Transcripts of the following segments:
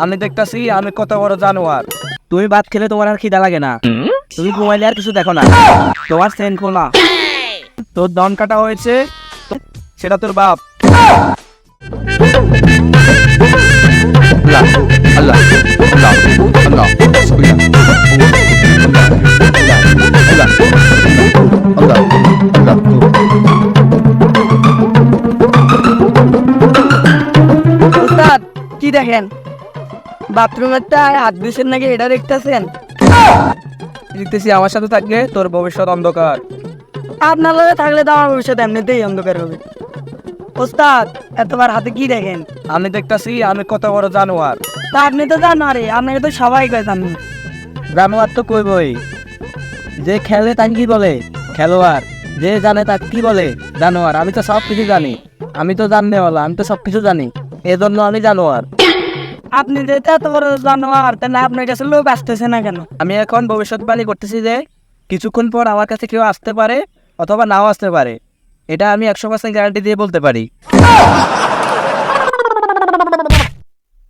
আমি দেখতাছি আমি কত বড় জানোয়ার। তুমি ভাত খেলে তোমার আর খিদা লাগে না, তুমি ঘুমাইলে আর কিছু দেখো না, তোমার সেন খোলা, তোর দন কাটা হয়েছে, সেটা তোর বাপ। আল্লাহ আল্লাহ আল্লাহ আল্লাহ আল্লাহ আল্লাহ। উস্তাদ কি দেখেন? বাথরুমেরটা হাত দিয়েছেন নাকি এটা দেখতেছেন? দেখতেছি আমার সাথে থাকলে তোর ভবিষ্যৎ অন্ধকার। আপনার লগে থাকলে তো আমার ভবিষ্যৎ এমনিতেই অন্ধকার হবে। ওস্তাদ এতবার হাতে কি দেখেন? আমি দেখতাছি আমি কত বড় জানোয়ার। তা আপনি তো জানোয়ারে, আপনাকে তো সবাই কয় জানেন। জানোয়ার তো কইবই, যে খেলে তাকে কি বলে খেলোয়াড়, যে জানে তাকে কি বলে জানোয়ার। আমি তো সব কিছু জানি, আমি তো জাননেওয়ালা, আমি তো সব কিছু জানি, এজন্য আমি জানোয়ার। আপনি যেতে এত বড় জানোয়ার, তাহলে আপনার কাছে লোক আসতেছে না কেন? আমি এখন ভবিষ্যৎবাণী করতেছি যে কিছুক্ষণ পর আমার কাছে কেউ আসতে পারে অথবা নাও আসতে পারে, এটা আমি 100% গ্যারান্টি দিয়ে বলতে পারি।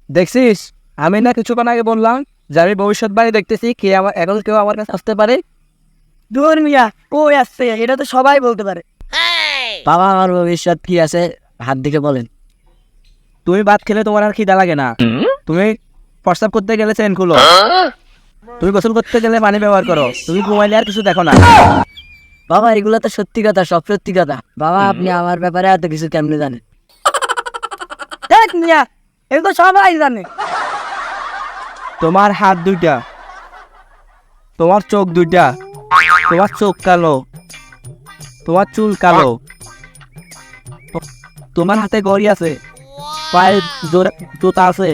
দেখছিস, আমি না কিছুক্ষণ আগে বললাম যে আমি ভবিষ্যৎবাণী দেখতেছি, কে আমার এখন কেউ আমার কাছে আসতে পারে। দূর মিয়া, কই আসছে? এটা তো সবাই বলতে পারে। বাবা আমার ভবিষ্যৎ কি আছে হাত দিকে বলেন। তুমি ভাত খেলে তোমার আর খিদা লাগে না, তুমি প্রস্রাব করতে গেলে চেন খুলো, তুমি গোসল করতে গেলে পানি ব্যবহার করো, তুমি ঘুমাইলে আর কিছু দেখো না। বাবা এগুলো তো সত্যি কথা, সব সত্যি কথা। বাবা আপনি আমার ব্যাপারে এত কিছু কেমনে জানেন? দেখ মিয়া, এগুলো সবাই জানে। তোমার হাত দুইটা, তোমার চোখ দুইটা, তোমার চোখ কালো, তোমার চুল কালো, তোমার হাতে ঘড়ি আছে, পায়ে জুতা আছে,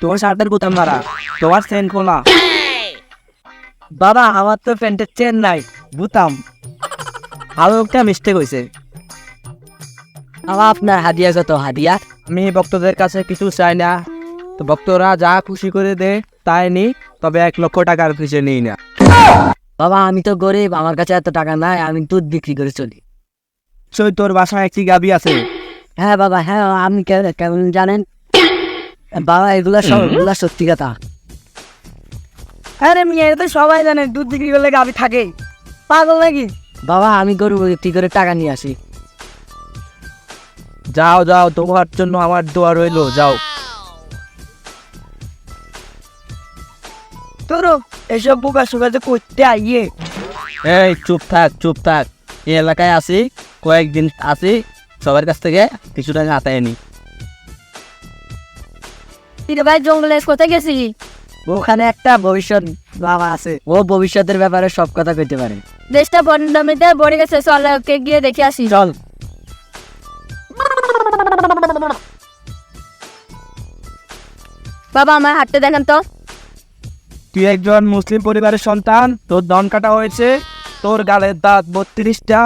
তোমার শার্টের বোতাম মারা, তোমার চেন খোলা। বাবা আমার তো প্যান্টের চেন নাই, বুতাম। আরো একটা মিস্টেক হয়েছে। বাবা আপনার হাদিয়া কত? হাদিয়া আমি ভক্তদের কাছে কিছু চাই না, তো ভক্তরা যা খুশি করে দে তাই নি, তবে 1 লক্ষ টাকার পিছিয়ে নিই না। বাবা আমি তো গরিব, আমার কাছে এত টাকা নাই, আমি দুধ বিক্রি করে চলি। তোর বাসায় একটি গাবি আছে? হ্যাঁ বাবা, হ্যাঁ আপনি কেমন জানেন? বাবা এগুলা সবগুলা সত্যি কথা। আরে মিয়া, এটা তো সবাই জানে, দুধ বিক্রি করলে গাবি থাকে, পাগল নাকি? বাবা আমি গরু বিক্রি করে টাকা নিয়ে আসি। যাও যাও, তোমার জন্য আমার দোয়া রইলো, যাও। তোরও এসব বোকা সোকা যে করতে আইয়ে। এই চুপ থাক চুপ থাক, এই এলাকায় আসি কয়েকদিন, আসি সবার কাছ থেকে কিছু টাকা আতায় নি। ভাই জঙ্গলে কোথায় গেছি? ওখানে একটা ভবিষ্যৎ বাবা আছে, ও ভবিষ্যতের ব্যাপারে সব কথা কইতে পারে। দেশটা বন্যামিতে ভরে গেছে, চল ওকে গিয়ে দেখে আসি। চল। বাবা আমার হাঁটতে দেখেন তো। তুই একজন মুসলিম পরিবারের সন্তান, তোর দন কাটা হয়েছে, তোর গালের দাঁত 32টা,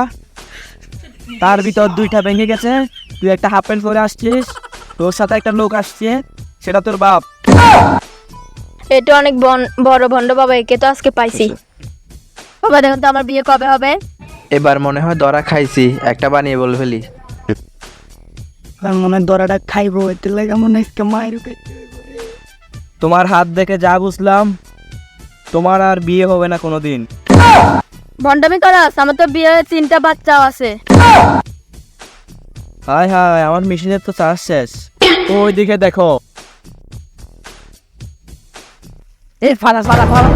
তার ভিতর 2টা ভেঙে গেছে, তুই একটা হাফ প্যান্ট পরে আসছিস, তোর সাথে একটা লোক আসছে, সেটা তোর বাপ। এটা অনেক বড় ভণ্ড বাবা, একে তো আজকে পাইছি। বাবা দেখুন তো আমার বিয়ে কবে হবে? এবার মনে হয় ধরা খাইছি, একটা বানিয়ে বলে ফেলি। মনে হয় দরাটা খাইবো, এতে লাগে মনে হয় মায়ের। তোমার হাত দেখে যা বুঝলাম, তোমার আর বিয়ে হবে না কোনোদিন। ভণ্ডামি করাস? আমার তো বিয়ে 3টা বাচ্চাও আছে। হায় হায়, আমার মেশিনের তো চার্জ শেষ। ওই দিকে দেখো। এ ফালা ফালা ফালা।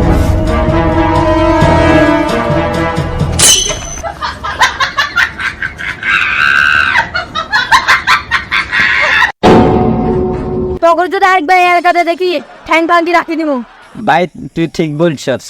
তখন যদি আরেকবার এলাকাতে দেখি ঠ্যাং ভাঙ্গি রাখি দিব। ভাই তুই ঠিক বলছিস।